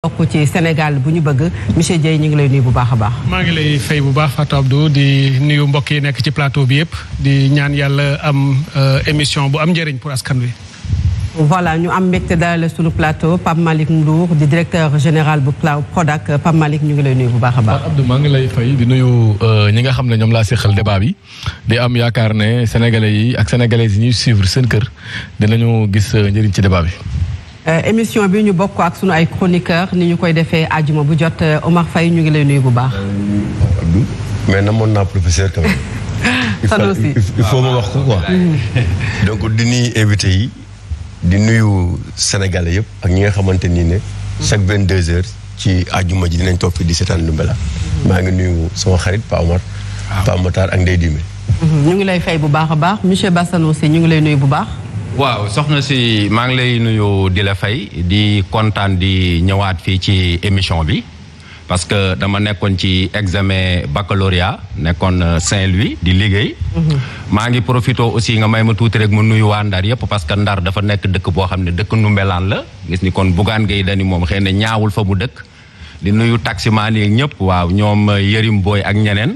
bokk ci Sénégal bu ñu bëgg monsieur Dieye ñu ngi lay nuyu bu baax a baax. maa ngi lay fay bu baax Fatou Abdou di nuyu mbokk yi nekk ci plateau bi yëpp di ñaan yàlla am émission bu am njëriñ pour askan wi. voilà ñu am mbégte dalal sunu plateau Pape Malick Ndour di directeur général bu Prodac Pape Malick ñu ngi lay nuyu bu baax a baax. Fatou Abdou maa ngi lay fay di nuyu ñi nga xam ne ñoom laa seqal débat bi di am yaakaar ne sénégalais yi ak sénégalaises yi ñuy suivre seen kër dinañu gis njëriñ ci débat bi. émission bi ñu bokk ak sunu ay chroniqueurs ni ñu koy defee àjjuma bu jot Omar Faye ñu ngi lay nuyu bu baax. Abdou mais namoon naa professeur quand même. il faut ma wax ko quoi. donc di nuyu invité yi di nuyu sénégalais yëpp ak ñi nga xamante ni ne. chaque 22 heures ci àjjuma ji dinañ toog fi di seetaan Ndoumbelane. maa ngi nuyu sama xarit Pa Omar. Pa Matar ak Ndeye Dime. ñu ngi lay fay bu baax a baax monsieur Bassano aussi ñu ngi lay nuyu bu baax. waaw soxna si maa ngi lay nuyu di la fay di kontaan di ñëwaat fii ci émission bi parce que dama nekkoon ci examen baccalauréat nekkoon Saint-Louis di liggéey. maa ngi profité aussi nga may ma tuuti rek mu nuyu waa Ndar yëpp parce que Ndar dafa nekk dëkk boo xam ne dëkk Ndoumbelane la gis ni kon Bougane Gueye Dany moom xëy na ñaawul fa mu dëkk di nuyu taximaan yi ñëpp waaw ñoom Yërim Boy ak ñeneen.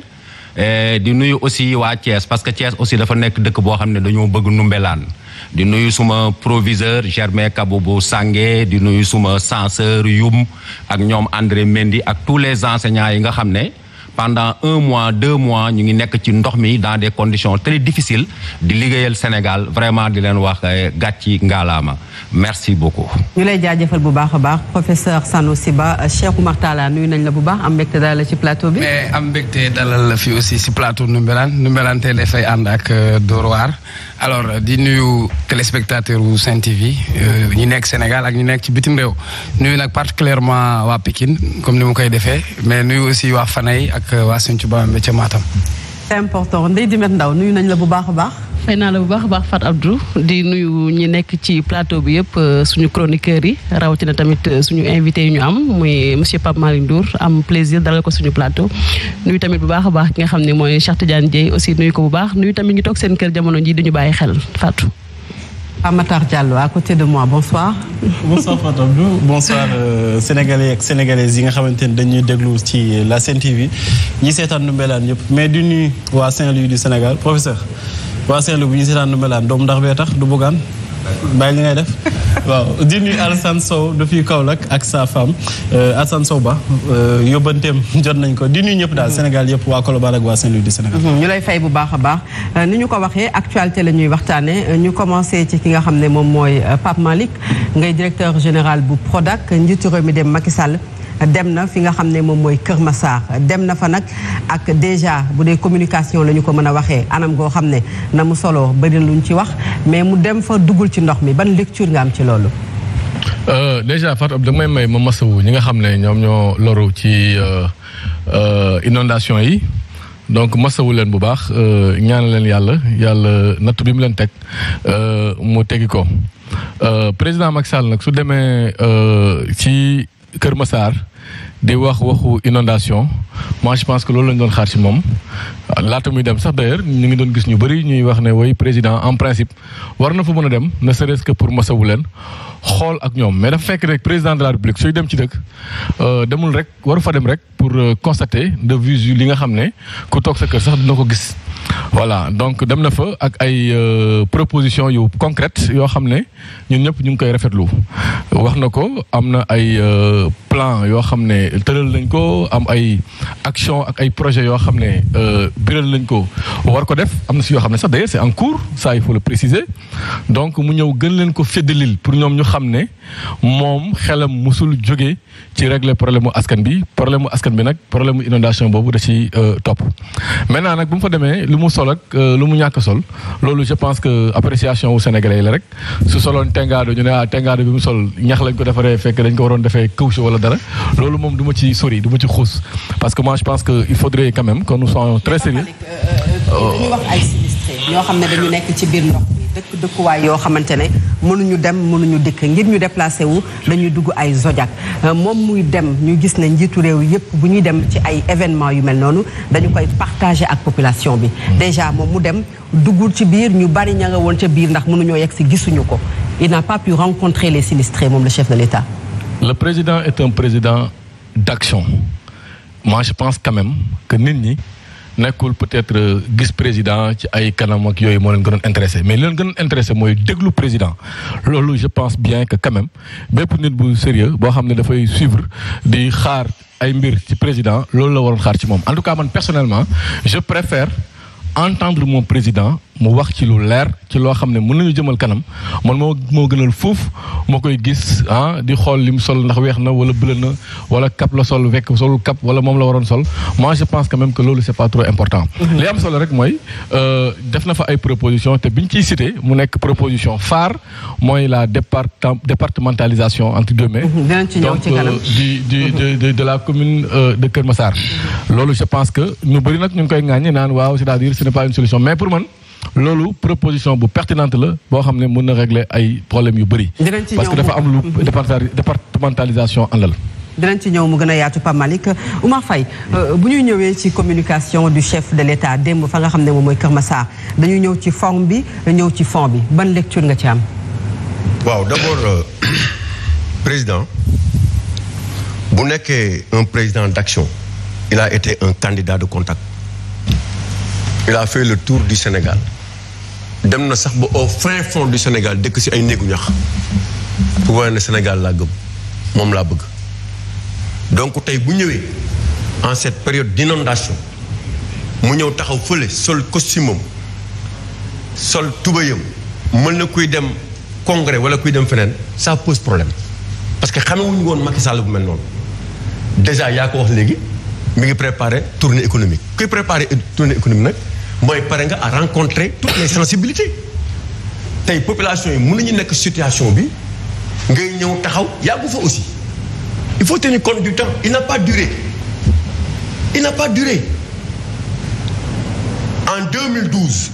di nuyu aussi waa Thiès parce que Thiès aussi dafa nekk dëkk boo xam ne dañoo bëgg Ndoumbelane di nuyu suma proviseur Germain Kabou bu Sangué di nuyu suma censeur Youm ak ñoom André Mendy ak tous les enseignants yi nga xam ne pendant 1 mois 2 mois ñu ngi nekk ci ndox mi dans des conditions très difficiles di liggéeyal Sénégal vraiment di leen wax gàcci ngaalaama merci beaucoup. ñu lay jaajëfal bu baax a baax professeur Sanoussi Ba Cheikh Oumar Talla nuyu nañ la bu baax am mbégte dalal ci plateau bi. mais am mbégte dalal la fi aussi si plateau Ndoumbelane tey dafay ànd ak Dóor waar alors di nuyu téléspectateur wu Sen TV ñi nekk Sénégal ak ñi nekk ci bitim réew nuyu nag particulièrement waa Pikine comme ni mu koy defee mais nuyu aussi waa Fanaye ak waa Sinthiou Bamambé ca Matam. c'est important Ndeye Dimet Ndaw nuyu nañ la bu baax a baax. fay naa la bu baax a baax Fatou Abdou di nuyu ñi nekk ci plateau bi yëpp suñu chroniqueurs yi rawatina tamit suñu invité yi ñu am muy monsieur Pape Malick Ndour am plaisir dalal ko suñu plateau nuyu tamit bu baax a baax ki nga xam ne mooy Cheikh Tidiane Dieye aussi nuyu ko bu baax nuyu tamit ñu toog seen kër jamono ji dañu bàyyi xel Fatou. Amatar Diallo à côté de moi bonsoir. bonsoir Fatou Abdou bonsoir sénégalais ak sénégalaises yi nga xamante ni dañuy déglu ci la Sen TV ñi seetaan Ndoumbelane yëpp mais di nuyu waa Saint-Louis du Sénégal professeur. waa Saint-Louis bu ñu seetaan Ndoumbelane doomu ndax bee tax du Bougane bàyyi li ngay def waaw di nuyu Alassane Sow depuis Kaolack ak sa femme Alassane Sow ba yóbbanteem jot nañ ko di nuyu ñëpp daal Sénégal yëpp waa Colobane ak waa Saint-Louis du Sénégal. ñu lay fay bu baax a baax ni ñu ko waxee actualité la ñuy waxtaanee ñu commencé ci ki nga xam ne moom mooy Pape Malick ngay directeur général bu Prodac njiitu réew mi dem Macky Sall. dem na fi nga xam ne moom mooy Kër Massar dem na fa nag ak déjà bu dee communication la ñu ko mën a waxee anam goo xam ne na mu solo bëri luñ ci wax mais mu dem fa duggul ci ndox mi ban lecture nga am ci loolu. déjà Fatou Abdou damay may ma masawu ñi nga xam ne ñoom ñoo loru ci inondation yi donc masawu leen bu baax ñaan leen yàlla nattu bi mu leen teg mu tegi ko président Macky Sall nag su demee ci. Kër Massar di waxu inondation moi je pense que loolu lañ doon xaar ci moom laata muy dem sax d'ailleurs ñu ngi doon gis ñu bëri ñuy wax ne way président en principe war na fa mën a dem ne serait-ce que pour masawu leen xool ak ñoom mais dafa fekk rek président de la République sooy dem ci dëkk demul rek waru fa dem rek pour constater de visu li nga xam ne ku toog sa kër sax dina ko gis voilà donc dem na fa ak ay proposition yu concrètes yoo xam ne ñun ñëpp ñu ngi koy rafetlu wax na ko am na ay plan yoo xam ne tëral nañ ko am ay action ak ay projets yoo xam ne biral nañ ko war ko def am na si yoo xam ne sax d'ailleurs c'est en cours ça il faut le préciser donc mu ñëw gën leen ko féddalil pour ñoom ñu xam ne moom xelam musul jóge ci régler problème mu askan bi nag problème mu inondation boobu da ci topp maintenant nag bu mu fa demee lu mu sol ak lu mu ñàkk sol loolu je pense que appréciation wu sénégalais la rek su soloon tengaado ñu ne tengaado bi mu sol ñax lañ ko defaree fekk dañ ko waroon defee caoutchouc wala dara loolu moom du ma ci sori du ma ci xuus parce que moi je pense que il faudrait quand même que nous soyons très sérieux. dañuy wax ay sinistrés ñoo xam ne dañu nekk ci biir ndox mi dëkkuwaay yoo xamante ne mënuñu dem mënuñu dikk ngir ñu déplacé wu dañuy dugg ay Zodiac moom muy dem ñu gis ne njiitu réew yëpp bu ñuy dem ci ay événements yu mel noonu dañu koy partager ak population bi déjà moom mu dem duggul ci biir ñu bari ña nga woon ca biir ndax mënuñoo yegg si gisuñu ko il n'a pas pu rencontrer les sinistrés moom le chef de l'État. le président est un président d'action. Moi je pense quand même que nit ñi nekkul peut-être gis président ci ay kanam ak yooyu moo leen gënoon intéressé mais li leen gënoon intéressé mooy déglu président loolu je pense bien que quand même bépp nit bu sérieux boo xam ne dafay suivre di xaar ay mbir ci président loolu la waroon xaar ci moom en tout cas man personnellement je préfère entendre mon président mu wax ci lu leer ci loo xam ne mën nañu jëmal kanam man moo gënal foofu moo koy gis di xool lim sol ndax weex na wala bleu na wala cap la sol wekk solul cap wala moom la waroon sol moi je pense quand même que loolu c'est pas trop important. li am solo rek mooy def na fa ay propositions te biñ ciy cité mu nekk proposition phare mooy la départementalisation entre guillemets donc de la commune de Keur Massar. loolu je pense que ñu bëri nag ñu ngi koy ŋàññi naan waaw c'est-à-dire ce n'est pas une solution mais pour man loolu proposition bu pertinente la boo xam ne mën na régler ay problèmes yu bëri. parce que dafa am lu départementalisation àndal. dinañ ci ñëw mu gën a yaatu Pape Malick Oumar Faye bu ñuy ñëwee ci communication du chef de l'État démb fa nga xam ne moom mooy Keur Massar dañuy ñëw ci forme bi ñëw ci fond bi ban lecture nga ci am. waaw d'abord président bu nekkee un président d'action il a été un candidat de contact. il a fait le tour du Sénégal dem na sax ba au fin fond du Sénégal dëkk ci ay néegu ñax pour wane ne Sénégal laa gëm moom laa bëgg donc tey bu ñëwee en cette période d'inondation mu ñëw taxaw fële sol costume am sol tubayam mën na kuy dem congrès wala kuy dem feneen ça pose problème parce que xamewuñu woon Macky Sall bu mel noonu déjà yaa ko wax léegi mi ngi préparer tournée économique kuy préparer tournée économique nag mooy pare nga à rencontrer toutes les sensibilités tey population yi mën nañu nekk situation bi ngay ñëw taxaw yàggu fa aussi il faut tenir compte du temps il n'a pas duré en 2012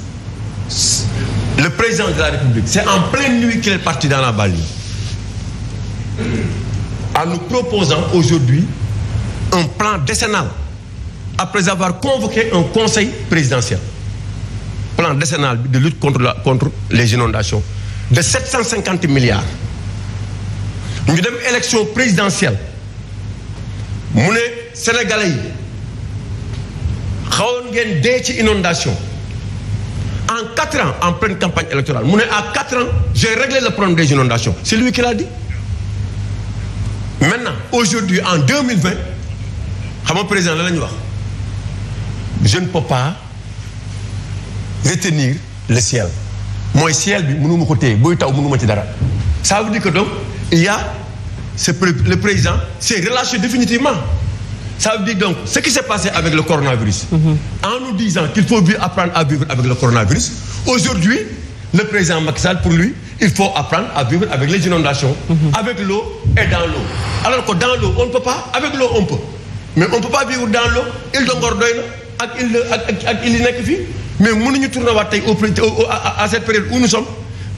le président de la République c'est en pleine nuit qu'il est parti dans la banlieue en nous proposant aujourd'hui un plan décennal après avoir convoqué un conseil présidentiel plan décennal de lutte contre les inondations de 750 milliards ñu dem élection présidentielle mu ne sénégalais yi xawoon ngeen dee ci inondation en 4 ans en pleine campagne électorale mu ne à 4 ans j'ai réglé le problème des inondations c'est lui qui l'a dit maintenant aujourd'hui en 2020 xam nga président la ñu wax je ne peux pas retenir le ciel mooy ciel bi mënuma ko téye buy taw mënuma ci dara ça veut dire que donc il y a le président s'est relâché définitivement ça veut dire donc ce qui s'est passé avec le coronavirus en nous disant qu'il faut apprendre à vivre avec le coronavirus aujourd'hui le président Macky Sall pour lui il faut apprendre à vivre avec les inondations avec l'eau et dans l'eau alors que dans l'eau on ne peut pas avec l'eau on peut mais on ne peut pas vivre dans l'eau île de Ngor doy na ak île yi nekk fii mais mënuñu tourner waat tey à cette période où nous sommes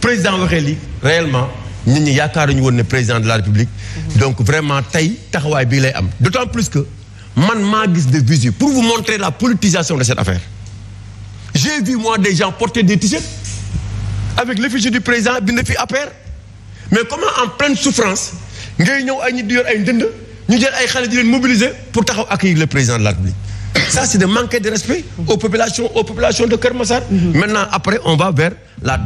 président waxee lii réellement nit ñi yaakaaruñu woon ne président de la République donc vraiment tey taxawaay bii lay am d'autant plus que man maa gis de visu pour vous montrer la politisation de cette affaire j'ai vu moi des gens porter des t-shirts avec l'effigie du président bind fi APR mais comment en pleine souffrance ngay ñëw ay nit di yor ay ndënd ñu jël ay xale di leen mobiliser pour taxaw accueillir le président de la République ça c'est de manquer de respect aux populations de Keur Massar maintenant après on va vers la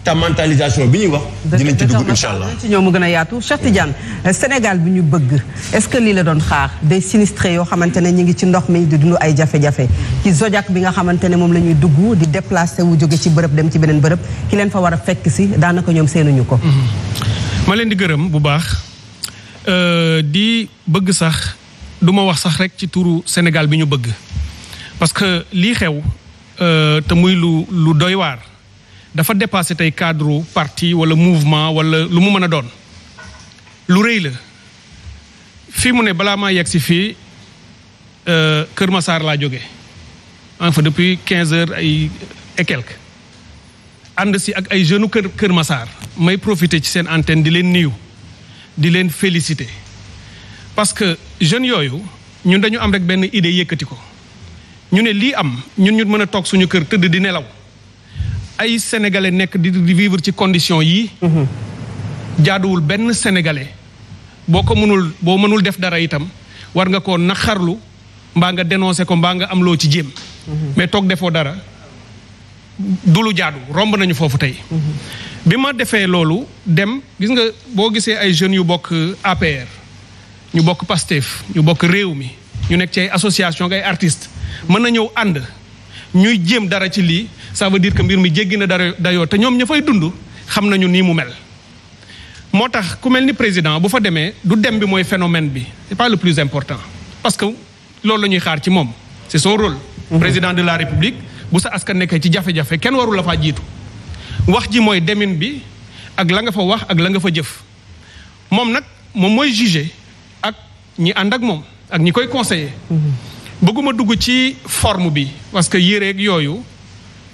départementalisation bi ñuy wax dinañ ci dugg inchallah ci ñëw mu gën a yaatu Cheikh Tidiane Sénégal bi ñu bëgg est-ce que lii la doon xaar des sinistrés yoo xamante ne ñu ngi ci ndox mi di dund ay jafe-jafe ci Zodiac bi nga xamante ne moom la ñuy dugg di déplacer wu jóge ci bërëb dem ci beneen bërëb ki leen fa war a fekk si daanaka ñoom seenuñu ko ma leen di gërëm bu baax di bëgg sax du ma wax sax rek ci turu Sénégal bi ñu bëgg parce que lii xew te muy lu doy waar dafa dépassé tey cadre parti wala mouvement wala lu mu mën a doon lu rëy la fii mu ne balaa maa yegg si fii Kër Massar laa jóge en fait depuis 15 heures et quelques ànd si ak ay jeunes Kër Massar may profiter ci seen antenne di leen nuyu di leen féliciter parce que jeunes yooyu ñun dañu am rek benn idée yëkkati ko ñu ne lii am ñun ñu mën a toog suñu kër tëdd di nelaw ay sénégalais nekk di vivre ci condition yii jaaduwul benn sénégalais boo mënul def dara itam war nga koo naqarlu mbaa nga dénoncé ko mbaa nga am loo ci jéem. mais toog defoo dara du lu jaadu romb nañu foofu tey. bi ma defee loolu dem gis nga boo gisee ay jeunes yu bokk APR ñu bokk PASTEF ñu bokk réew mi ñu nekk ci ay association ak ay artistes mën na ñëw ànd ñuy jéem dara ci lii ça veut dire que mbir mi jéggi na dayoo te ñoom ña fay dund xam nañu nii mu mel. moo tax ku mel ni président bu fa demee du dem bi mooy phénomène bi c'est pas le plus important parce que loolu la ñuy xaar ci moom c'est son rôle. président de la république bu sa askan nekkee ci jafe-jafe kenn warul la faa jiitu. wax ji mooy demin bi ak la nga fa wax ak la nga fa jëf moom nag moom mooy juger ak ñi ànd ak moom ak ñi koy conseiller. bëgguma dugg ci forme bi parce que yéreeg yooyu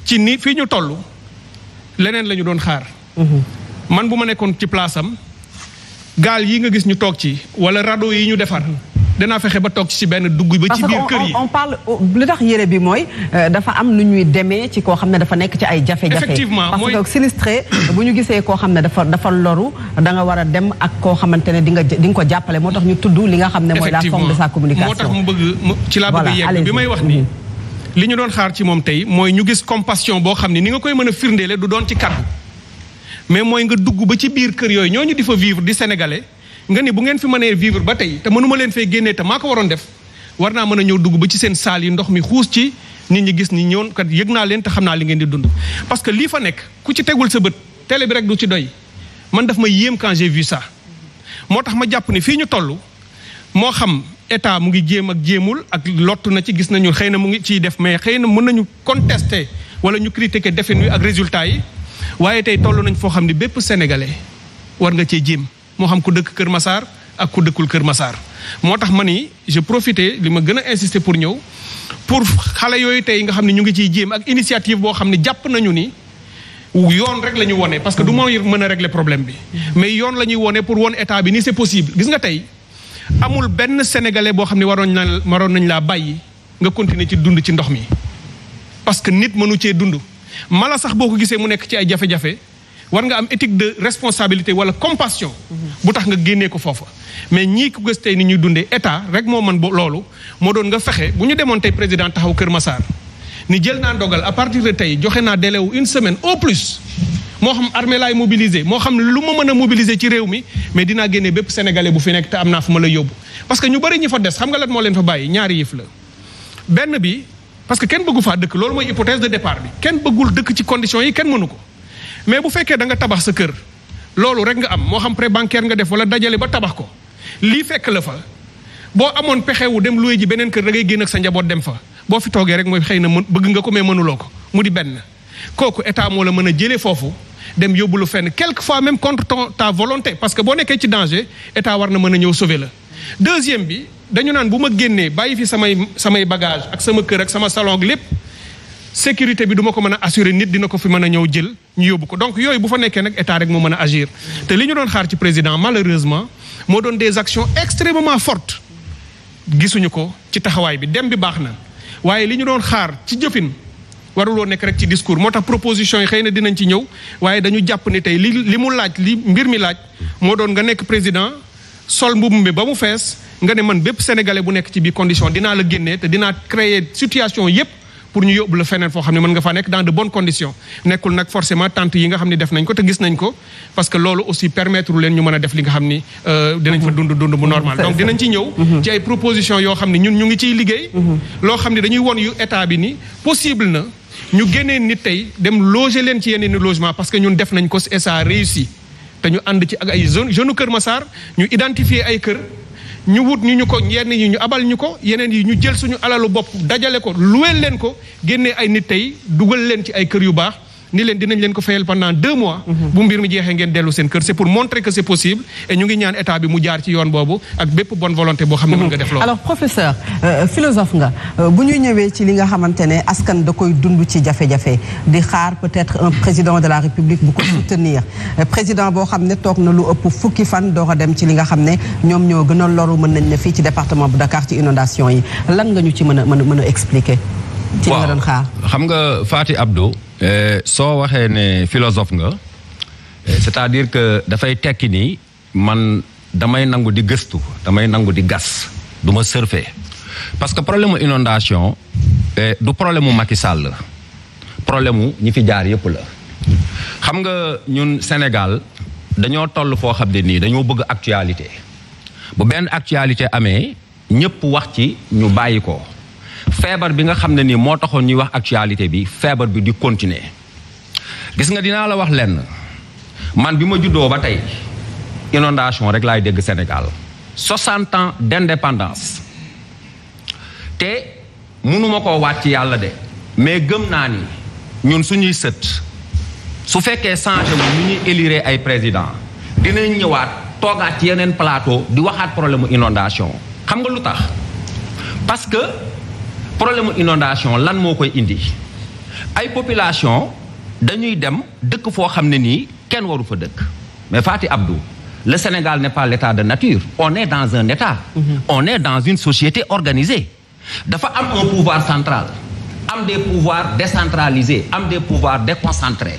ci ni fii ñu toll leneen la ñu doon xaar. man bu ma nekkoon ci place am gaal yi nga gis ñu toog ci wala radeau yi ñu defar danaa fexe ba toog ci benn dugg ba ci biir kër yi. on parle li tax yére bi mooy dafa am nu ñuy demee ci koo xam ne dafa nekk ci ay jafe-jafe. effectivement parce que sinistré bu ñu gisee koo xam ne dafa loru da nga war a dem ak koo xamante ne di nga ko jàppale moo tax ñu tudd li nga xam ne mooy la forme de sa communication. moo tax mu bëgg ci laa bëgg yegg bi may wax nii. li ñu doon xaar ci moom tey mooy ñu gis compassion boo xam ne ni nga koy mën a firndeele du doon ci kàddu mais mooy nga dugg ba ci biir kër yooyu ñooñu di fa vivre di sénégalais nga ni bu ngeen fi mënee vivre ba tey te mënuma leen fay génnee te maa ko waroon def war naa mën a ñëw dugg ba ci seen saal yi ndox mi xuus ci nit ñi gis ni ñëwoon kat yëg naa leen te xam naa li ngeen di dund. parce que lii fa nekk ku ci tegul sa bët télé bi rek du ci doy man daf ma yéem quand j'ai vu ça moo tax ma jàpp ni fii ñu toll moo xam état mu ngi jéem ak jéemul ak lottu na ci gis nañu xëy na mu ngi ciy def mais xëy na mën nañu contester wala ñu critiquer defin wi ak résultat yi. waaye tey toll nañ foo xam ne bépp sénégalais war nga cee jéem moo xam ku dëkk Kër Massar ak ku dëkkul Kër Massar moo tax ma ni je profité li ma gën a insister pour ñëw pour xale yooyu tey nga xam ne ñu ngi ciy jéem ak initiative boo xam ne jàpp nañu ni yoon rek la ñu wone parce que du mooy mën a régler problème bi mais yoon la ñuy wone pour won état bi ni c'est possible gis nga tey amul benn sénégalais boo xam ne waroon nañ laa bàyyi nga continuer ci dund ci ndox mi parce que nit mënu cee dund mala sax boo ko gisee mu nekk ci ay jafe-jafe war nga am éthique de responsabilité wala compassion bu tax nga génnee ko foofa mais ñii ko gis tey ni ñuy dundee état rek moo mën loolu moo doon nga fexe bu ñu demoon tey président taxaw Kër Massar ni jël naa ndogal à partir de tey joxe naa délai wu une semaine au plus moo xam armée laay mobiliser moo xam lu ma mën a mobiliser ci réew mi mais dinaa génnee bépp sénégalais bu fi nekk te am naa fu ma la yóbbu parce que ñu bëri ñi fa des xam nga lan moo leen fa bàyyi ñaari yëf la benn bi parce que kenn bëggu faa dëkk loolu mooy hypothèse de départ bi kenn bëggul dëkk ci conditions yi kenn mënu ko mais bu fekkee da nga tabax sa kër loolu rek nga am moo xam prêt bancaire nga def wala dajale ba tabax ko lii fekk la fa boo amoon pexewu dem loué ji beneen kër da ngay génn ak sa njaboot dem fa boo fi toogee rek mooy xëy na bëgg nga ko mais mënuloo ko mu di benn kooku état moo la mën a jëlee foofu dem yóbbu lu fenn quelquefois même contre ta volonté parce que boo nekkee ci danger état war na mën a ñëw sauver la deuxième bi dañu naan bu ma génnee bàyyi fi samay bagage ak sama kër ak sama salon ak lépp sécurité bi du ma ko mën a assurer nit dina ko fi mën a ñëw jël ñu yóbbu ko donc yooyu bu fa nekkee nag état rek moo mën a agir te li ñu doon xaar ci président malheureusement moo doon des actions extrêmement fortes gisuñu ko ci taxawaay bi dem bi baax na waaye li ñu doon xaar ci jëfin waruloo nekk rek ci discours moo tax proposition yi xëy na dinañ ci ñëw waaye dañu jàpp ni tey li mu laaj li mbir mi laaj moo doon nga nekk président sol mbubb mi ba mu fees nga ne man bépp sénégalais bu nekk ci biir condition dinaa la génnee te dinaa créer situation yépp pour ñu yóbbu la feneen foo xam ne mën nga faa nekk dans de bonnes conditions nekkul nag forcément tente yi nga xam ne def nañ ko te gis nañ ko parce que loolu aussi permettre leen ñu mën a def li nga xam ni dinañ fa dund bu normal donc dinañ ci ñëw ci ay propositions yoo xam ne ñun ñu ngi ciy liggéey loo xam ne dañuy won yu état bi ni possible na ñu génnee nit tey dem loger leen ci yeneen logement parce que ñun def nañ ko et ça a réussi te ñu ànd ci ak ay jeune Kër Massar ñu identifier ay kër ñu wut ñu ko yenn yi ñu abal ñu ko yeneen yi ñu jël suñu alalu bopp dajale ko luweel leen ko génnee ay nit tey dugal leen ci ay kër yu baax ni leen dinañ leen ko fayal pendant 2 mois bu mbir mi jeexee ngeen dellu seen kër c'est pour montrer que c'est possible et ñu ngi ñaan état bi mu jaar ci yoon boobu ak bépp bonne volonté boo xam ne mën nga def loolu. alors professeur philosophe nga bu ñu ñëwee ci li nga xamante ne askan da koy dund ci jafe-jafe di xaar peut-être un président de la république bu ko soutenir président boo xam ne toog na lu ëpp fukki fan door a dem ci li nga xam ne ñoom ñoo gën a loru mën nañ ne fii ci département bu Dakar ci inondation yi lan nga ñu ci mën a expliquer. ci nga doon xaar xam nga Faty Abdou soo waxee ne philosophe nga c'est-à-dire que dafay tekki ni man damay nangu di gëstu damay nangu di gas du ma surfer parce que problème mu inondation du problème mu Macky Sall problème mu ñi fi jaar yëpp la xam nga ñun Sénégal dañoo toll foo xam ne nii dañoo bëgg actualité bu benn actualité amee ñëpp wax ci ñu bàyyi ko feebar bi nga xam ne nii moo taxoon ñuy wax actualité bi feebar bi di continuer gis nga dinaa la wax lenn man bi ma juddoo ba tey inondation rek laay dégg Sénégal 60 ans d'indépendance te mënuma koo waat ci yàlla de mais gëm naa ni ñun suñuy sët su fekkee changé wu ñu ñuy élire ay président dinañ ñëwaat toogaat ci yeneen plateau di waxaat problème mu inondation xam nga lu tax parce que problème mu inondation lan moo koy indi ay population dañuy dem dëkk foo xam ne nii kenn waru fa dëkk mais Fati Abdou le Sénégal n'est pas l'état de nature on est dans un état on est dans une société organisée dafa am un pouvoir central am des pouvoirs décentralisés am des pouvoirs déconcentrés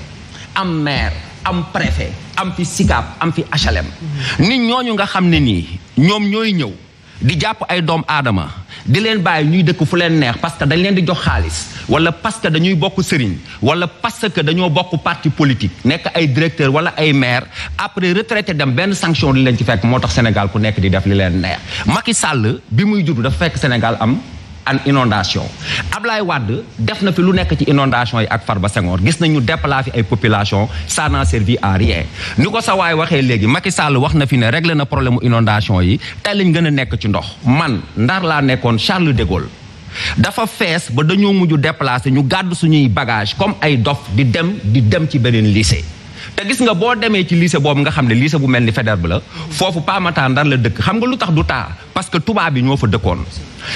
am maire am préfet am fi SICAP am fi HLM nit ñooñu nga xam ne nii ñoom ñooy ñëw di jàpp ay doom aadama di leen bàyyi ñuy dëkk fu leen neex parce que dañ leen di jox xaalis wala parce que dañuy bokk sëriñ wala parce que dañoo bokk parti politique nekk ay directeur wala ay maire après retraité dem benn sanction li leen ci fekk moo tax Sénégal ku nekk di def li leen neex Macky Sall bi muy judd dafa fekk Sénégal am an inondation Ablaye Wade def na fi lu nekk ci inondation yi ak Farba Senghor gis nañu déplacer ay population ça n'a servi à rien ni ko sa waay waxee léegi Macky Sall wax na fi ne réglé na problème mu inondation yi tey lañ gën a nekk ci ndox man Ndar laa nekkoon Charles de Gaulle dafa fees ba dañoo mujj déplacer ñu gàddu suñuy bagage comme ay dof di dem ci beneen lycée te gis nga boo demee ci lycée boobu nga xam ne lycée bu mel ni Faidherbe la foofu Pamata Ndar la dëkk xam nga lu tax du taa parce que tubaab bi ñoo fa dëkkoon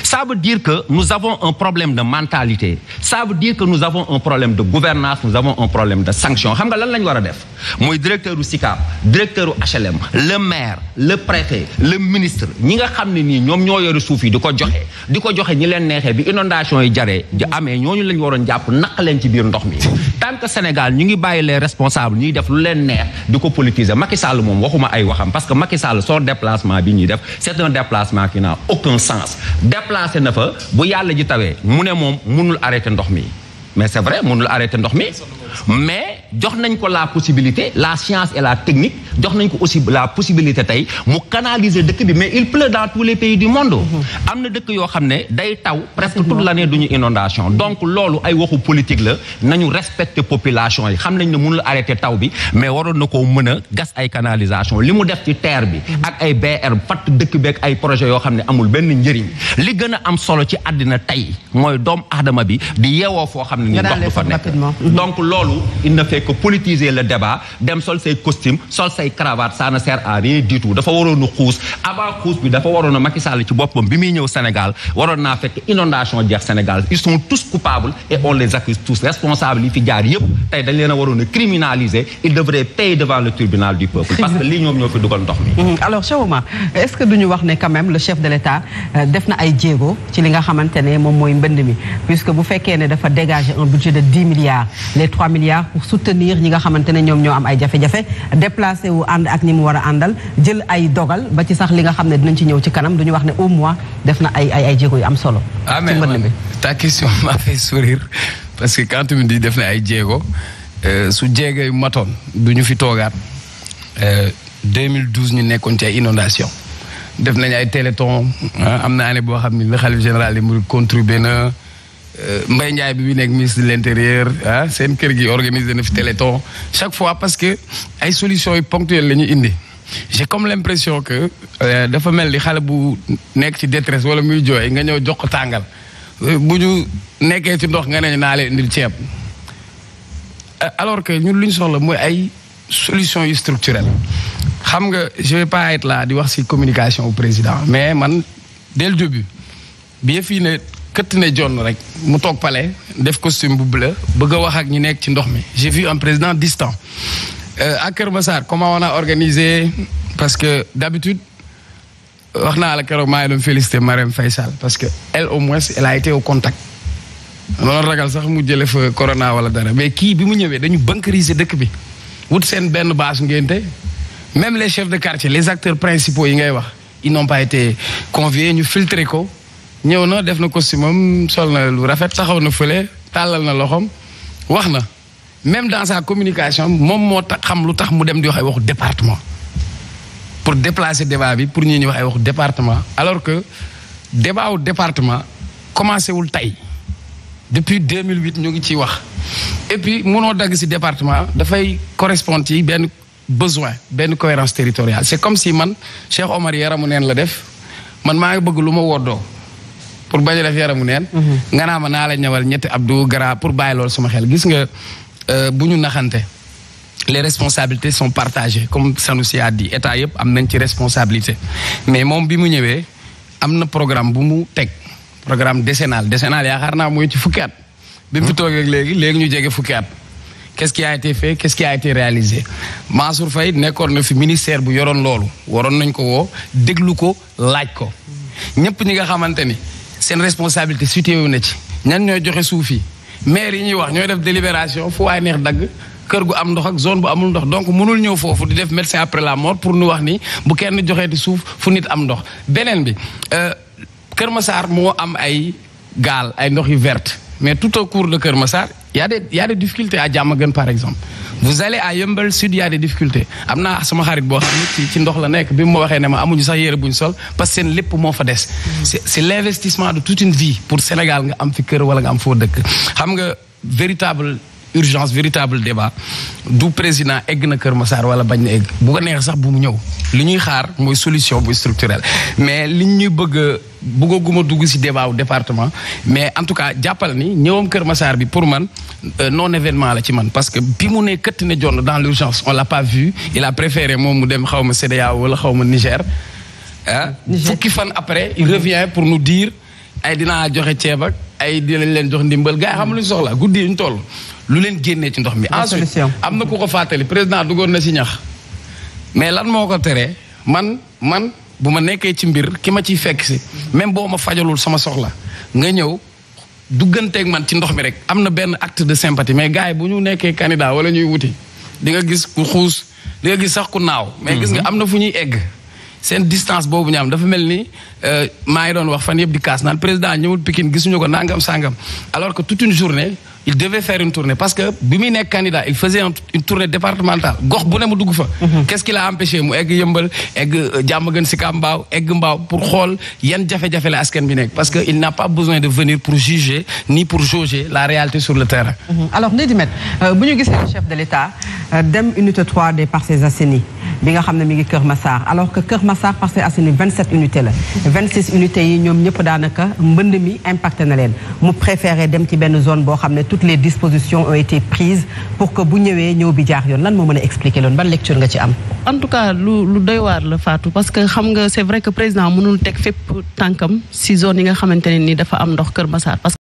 ça veut dire que nous avons un problème de mentalité ça veut dire que nous avons un problème de gouvernance nous avons un problème de sanction xam nga lan lañ war a def mooy directeur u SICAP directeur u HLM le maire le préfet le ministre ñi nga xam ne nii ñoom ñoo yore suuf yi di ko joxe ñi leen neexee bi inondation yi jaree amee ñooñu lañ waroon jàpp naq leen ci biir ndox mi tant que Sénégal ñu ngi bàyyi les responsables ñuy def lu leen neex di ko politiser Macky Sall moom waxuma ay waxam parce que Macky Sall son déplacement bi ñuy def c'est un déplacement qui n'a aucun sens déplacé na fa bu yàlla ji tawee mu ne moom mënul arrêter ndox mi mais c'est vrai mënul arrêter ndox mi mais jox nañ ko la possibilité la science et la technique jox nañ ko aussi la possibilité tey mu canaliser dëkk bi mais il pleut dans tous les pays du monde am na dëkk yoo xam ne day taw presque toute l'année duñu inondation donc loolu ay waxu politique la nañu respecter population yi xam nañ ne mënul arrêter taw bi mais waroon na ko mën a gas ay canalisation li mu def ci terre bi ak ay BR fatt dëkk bi ak ay projet yoo xam ne amul benn njëriñ li gën a am solo ci àddina tey mooy doomu aadama bi di yeewoo foo xam ne ni ndox du fa nekk donc loolu il ne fait que politiser le débat dem sol say costume sol say cravate ça ne sert à rien du tout dafa waroon a xuus avant xuus bi dafa waroon a Macky Sall ci boppam bi muy ñëw Sénégal waroon naa fekk inondation jeex Sénégal ils sont tous coupables et on les accuse tous responsables yi fi jaar yëpp tey dañ leen a waroon a criminaliser ils devraient payer devant le tribunal du peuple parce que lii ñoom ñoo fi dugal ndox mi. alors Cheikh Oumar est-ce que duñu wax ne quand même le chef de l'État def na ay jéego ci li nga xamante ne moom mooy mbënd mi puisque bu fekkee ne dafa dégager un budget de 10 milliards les 3 milliards pour soutenir ñi nga xamante ne ñoom ñoo am ay jafe-jafe déplacé wu ànd ak ñi mu war a àndal jël ay dogal ba ci sax li nga xam ne dinañ ci ñëw ci kanam duñu wax ne au moins def na ay jéego yu am solo. ci mbënd mi ta question m'a fait sourire parce que quand tu me dis def na ay jéego su jéego yu matoon du ñu fi toogaat 2012 ñu nekkoon ci ay inondation def nañ ay téléthon am na année boo xam ne le khalife général yi mu contribué na Mbaye Ndiaye bi nekk ministre de l'intérieur seen kër gi organisé na fi téléthon chaque fois parce que ay solutions yu ponctuelles la ñu indi j'ai comme l'impression que dafa mel ni xale bu nekk ci détresse wala muy jooy nga ñëw jox ko tàngal bu ñu nekkee ci ndox nga ne naa leen indil ceeb alors que ñun lu ñu soxla mooy ay solutions yu structurelles xam nga je vais pas être là di wax ci communication au président mais man dès le début bi fii ne këtt ne jonn rek mu toog palais def costume bu bleu bëgg a wax ak ñi nekk ci ndox mi j'ai vu un président distant à Kër Massar comment on a organisé parce que d'habitude wax naa la keroog maa ngi doon féliciter Marème Faye Sall parce que elle au moins elle a été au contact loolu ragal sax mu jële fa corona wala dara mais kii bi mu ñëwee dañu bunkeriser dëkk bi wut seen benn bâche ngénte même les chefs de quartier les acteurs principaux yi ngay wax ils n'ont pas été conviés ñu filtré ko ñëw na def na costume am sol na lu rafet taxaw na fële tàllal na loxoom wax na même dans sa communication moom moo tax xam lu tax mu dem di wax ay waxu département pour déplacer débat bi pour ñi wax ay waxu département alors que débat wu département commencé wul tey depuis 2008 ñu ngi ciy wax et puis mënoo dagg ci département dafay correspondre ci benn besoin benn cohérence territoriale c'est comme si man Cheikh Omar yaramu neen la def man maa ngi bëgg lu ma woddoo pour bañ a def yaramu neen nga naa ma naa la ñëwal ñetti Abdou Gara pour bàyyi loolu suma xel gis nga bu ñu naxante les responsabilités sont partagées comme Sanoussi a dit état yëpp am nañ ci responsabilité mais moom bi mu ñëwee am na programme bu mu teg programme décennal yaakaar naa mooy ci fukki at bi mu fi toogee léegi ñu jege fukki at qu'est-ce qui a été fait qu'est-ce qui a été réalisé Mansour Faye nekkoon na fi ministère bu yoroon loolu waroon nañ ko woo déglu ko laaj ko ñëpp ñi nga xamante ni seen responsabilité situé wu na ci ñan ñooy joxe suuf yi maire yi ñuy wax ñooy def délibération fu waay neex dagg kër gu am ndox ak zone bu amul ndox donc mënul ñëw foofu di def médecin après la mort pour nu wax ni bu kenn joxee di suuf fu nit am ndox beneen bi Kër Massar moo am ay gaal ay ndox yu verte mais tout au cours de Kër Massar y a des difficultés à Diamaguène par exemple vous allez à Yeumbeul Sud y a des difficultés am naa sama xarit boo xam ne ci ndox la nekk bi mu ma waxee ne ma amuñu sax yére buñ sol parce que seen lépp moo fa des c'est l'investissement de toute une vie pour Sénégal nga am fi kër wala nga am foo dëkk xam nga véritable urgence véritable débat du président egg na Kër Massar wala bañ na egg bu ko neex sax bu mu ñëw li ñuy xaar mooy solution bu structurelle mais li ñuy bëgguma dugg ci débat wu département mais en tout cas jàppal ni ñëwam Kër Massar bi pour man non événement la ci man parce que bi mu ne këtt ne jonn dans l'urgence on l'a pas vu il a préféré moom mu dem xaw ma CEDEAO wala xaw ma Niger fukki fan après il revient pour nous dire ay dinaa joxe ceeb ak ay dinañ leen jox ndimbal gars yi xam lu ñu soxla guddi yi ñu toll lu leen génnee ci ndox mi ensuite am na ku ko fàttali président duggoon na ci ñax mais lan moo ko teree man bu ma nekkee ci mbir ki ma ciy fekk si même boo ma fajalul sama soxla nga ñëw dugganteeg man ci ndox mi rek am na benn acte de sympathie mais gars yi bu ñu nekkee candidat wala ñuy wuti di nga gis ku xuus di nga gis sax ku naaw mais gis nga am na fu ñuy egg seen distance boobu ñu am dafa mel ni maa ngi doon wax fan yëpp di kaas naan président ñëwul Pikine gisuñu ko nangam sangam alors que toute une journée il devait faire une tournée parce que bi muy nekk candidat il faisait une tournée départementale gox bu ne mu dugg fa qu'est-ce qui l'a empêché mu egg Yeumbeul egg Diamaguène Sicap Mbao egg Mbao pour xool yan jafe-jafe la askan bi nekk parce que il n'a pas besoin de venir pour juger ni pour jauger la réalité sur le terrain alors Ndeye Dimet bu ñu gisee le chef de l'État dem unité 3 des Parcelles Assainies bi nga xam ne mi ngi Kër Massar alors que Kër Massar Parcelles Assainies 27 unités la 26 unités yi ñoom ñëpp daanaka mbënd mi impacté na leen mu préféré dem ci benn zone boo xam ne toutes les dispositions ont été prises pour que bu ñëwee ñëw bi jaar yoon lan moo mën a expliquer loolu ban lecture nga ci am. en tout cas lu doy waar la Fatou parce que xam nga c'est vrai que président mënul teg fépp tànkam si zone yi nga xamante ne ni dafa am ndox Kër Massar.